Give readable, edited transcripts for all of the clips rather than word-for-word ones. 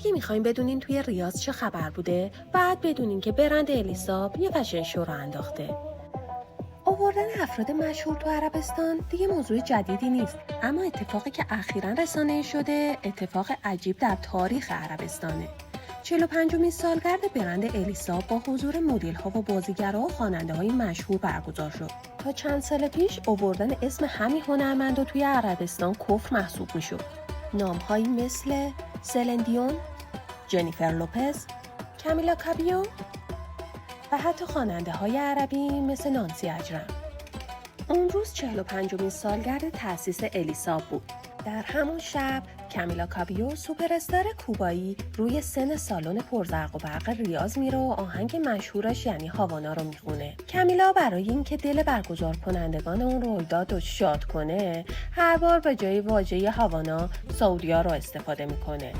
اگه میخواین بدونین توی ریاض چه خبر بوده، بعد بدونین که برند الیساب یه فشن شو رو انداخته. آوردن افراد مشهور تو عربستان دیگه موضوع جدیدی نیست، اما اتفاقی که اخیراً رسانه‌ای شده اتفاق عجیب در تاریخ عربستانه. 45مین سالگرد برند الیساب با حضور مدل‌ها و بازیگرها و خواننده‌های مشهور برگزار شد. تا چند سال پیش آوردن اسم همین هنرمندا توی عربستان کفر محسوب می‌شد. نام‌هایی مثل سلن دیون، جنیفر لوپز، کامیلا کابیو و حتی خواننده‌های عربی مثل نانسی عجرم. اون روز 45مین سالگرد تأسیس الیساب بود. در همون شب کامیلا کابیو، سوپراستار کوبایی، روی سن سالن پرزرق و برق ریاض میره و آهنگ مشهورش یعنی هاوانا رو میخونه. کامیلا برای اینکه دل برگزار کنندگان اون رویداد رو شاد کنه، هر بار به جای واژه هاوانا سعودیا رو استفاده میکنه.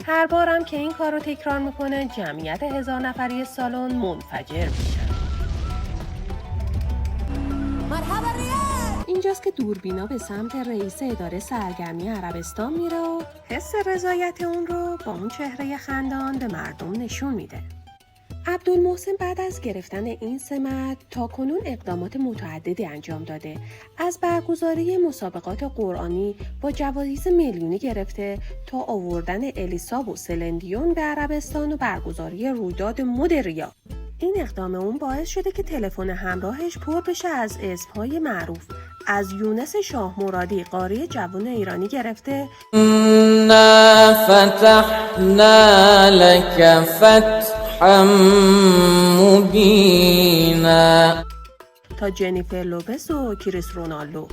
هر بارم که این کار رو تکرار میکنه، جمعیت 1000 نفری سالن منفجر میشن. اینجاست که دوربینا به سمت رئیس اداره سرگرمی عربستان میره و حس رضایت اون رو با اون چهره خندان به مردم نشون میده. عبدالمحسن بعد از گرفتن این سمت تا کنون اقدامات متعددی انجام داده. از برگزاری مسابقات قرآنی با جوایز میلیونی گرفته تا آوردن الیساب و سلن دیون به عربستان و برگزاری رویداد مد ریاض. این اقدام اون باعث شده که تلفن همراهش پر بشه از اسمهای معروف، از یونس شاه مرادی قاری جوان ایرانی گرفته انا فتحنا لك فتحا مبینا تا جنیفر لوپز و کریس رونالدو.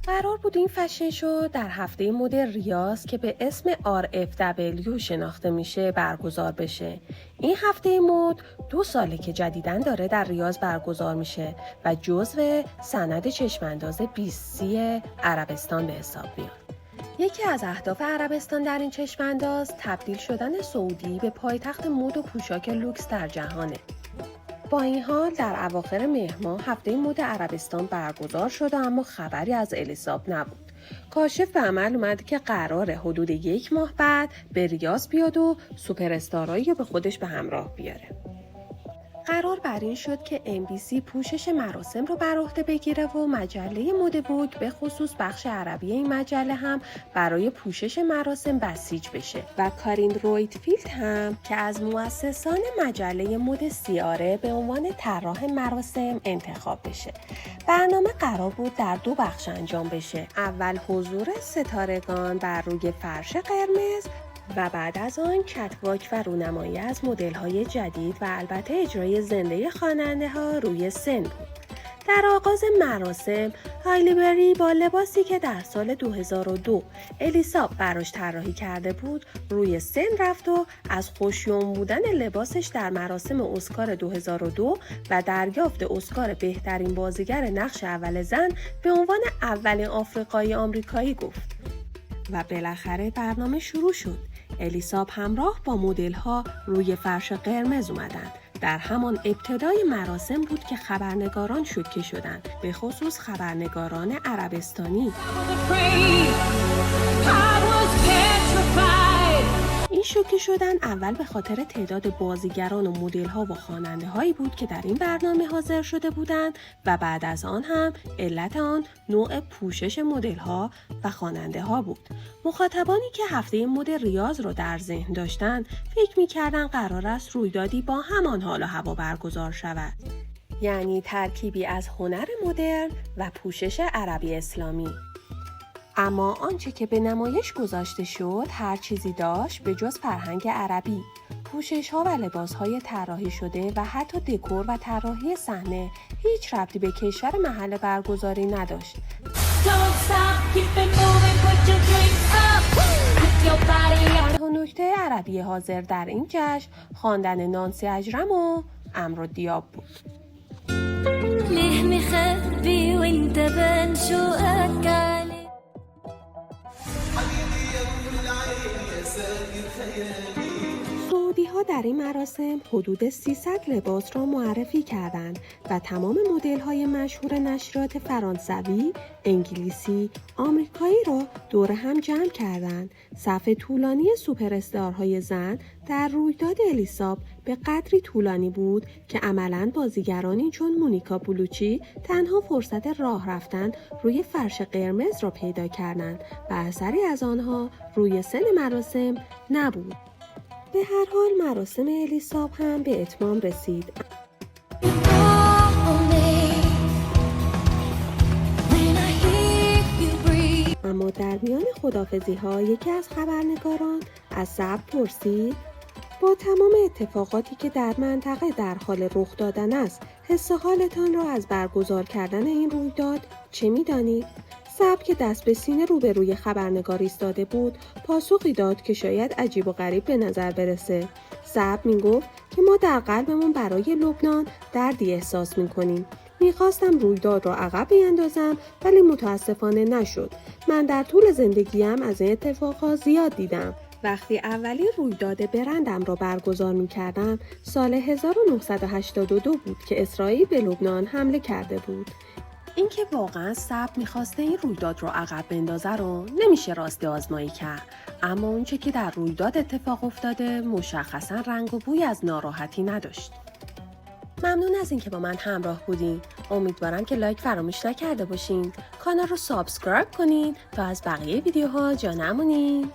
قرار بود این فشن شو در هفته مد ریاض که به اسم RFW شناخته میشه برگزار بشه. این هفته مد 2 ساله که جدیداً داره در ریاض برگزار میشه و جزو سند چشمانداز 20 عربستان به حساب میاد. یکی از اهداف عربستان در این چشمانداز تبدیل شدن سعودی به پایتخت مد و پوشاک لوکس در جهانه. با این حال در اواخر مهر ماه هفته مد عربستان برگزار شد اما خبری از الیساب نبود. کاشف به عمل اومد که قراره حدود 1 ماه بعد به ریاض بیاد و سوپراستارایی رو به خودش به همراه بیاره. قرار بر این شد که MBC پوشش مراسم رو بر عهده بگیره و مجله مد ووگ به خصوص بخش عربی این مجله هم برای پوشش مراسم بسیج بشه و کارین رویتفیلد هم که از مؤسسان مجله مد سیاره به عنوان طراح مراسم انتخاب بشه. برنامه قرار بود در 2 بخش انجام بشه. اول حضور ستارگان بر روی فرش قرمز و بعد از آن کتواک و رونمایی از مدل‌های جدید و البته اجرای زنده خواننده‌ها روی سن بود. در آغاز مراسم هایلی بری با لباسی که در سال 2002 الیساب براش طراحی کرده بود روی سن رفت و از خوشیوم بودن لباسش در مراسم اسکار 2002 و دریافت اسکار بهترین بازیگر نقش اول زن به عنوان اولین آفریقایی آمریکایی گفت. و بالاخره برنامه شروع شد. الیساب همراه با مدل‌ها روی فرش قرمز اومدن. در همان ابتدای مراسم بود که خبرنگاران شوکه شدند، به خصوص خبرنگاران عربستانی. این شوکه شدن اول به خاطر تعداد بازیگران و مدل‌ها و خواننده‌هایی بود که در این برنامه حاضر شده بودند و بعد از آن هم علت آن نوع پوشش مدل‌ها و خواننده‌ها بود. مخاطبانی که هفته مد ریاض رو در ذهن داشتند فکر می‌کردند قرار است رویدادی با همان حال و هوا برگزار شود. یعنی ترکیبی از هنر مدرن و پوشش عربی اسلامی. اما آنچه که به نمایش گذاشته شد هر چیزی داشت به جز فرهنگ عربی. پوشش‌ها و لباس‌های طراحی شده و حتی دکور و طراحی صحنه هیچ ربطی به کشور محل برگزاری نداشت. تنها نکته عربی حاضر در این جشن خواندن نانسی عجرم و عمرو دیاب بود. سعودی ها در این مراسم حدود 300 لباس را معرفی کردند و تمام مدل های مشهور نشریات فرانسوی، انگلیسی، آمریکایی را دور هم جمع کردند. صف طولانی سوپر استارهای زن در رویداد الیساب به قدری طولانی بود که عملاً بازیگرانی چون مونیکا بلوچی تنها فرصت راه رفتن روی فرش قرمز را پیدا کردند و اثری از آنها روی سن مراسم نبود. به هر حال مراسم الیساب هم به اتمام رسید. اما در میان خداحافظی‌ها یکی از خبرنگاران از صبر پرسید: با تمام اتفاقاتی که در منطقه در حال رخ دادن است، حس حالتان را از برگزار کردن این رویداد چه می‌دانید؟ صبر که دست به سینه روبروی خبرنگار ایستاده بود، پاسخی داد که شاید عجیب و غریب به نظر برسه. صبر میگفت که ما در قلبمون برای لبنان دردی احساس می‌کنیم. میخواستم رویداد را عقب بیندازم ولی متاسفانه نشد. من در طول زندگیم از این اتفاقها زیاد دیدم. وقتی اولین رویداد برندم را برگزار می‌کردم سال 1982 بود که اسرائیل به لبنان حمله کرده بود. اینکه واقعا صبر می‌خواسته این رویداد رو عقب بندازه رو نمیشه راستی آزمایی کرد، اما اونچه که در رویداد اتفاق افتاده مشخصا رنگ و بوی از ناراحتی نداشت. ممنون از اینکه با من همراه بودین. امیدوارم که لایک فراموش نکرده باشین. کانال رو سابسکرایب کنین تا از بقیه ویدیوها جا نمونین.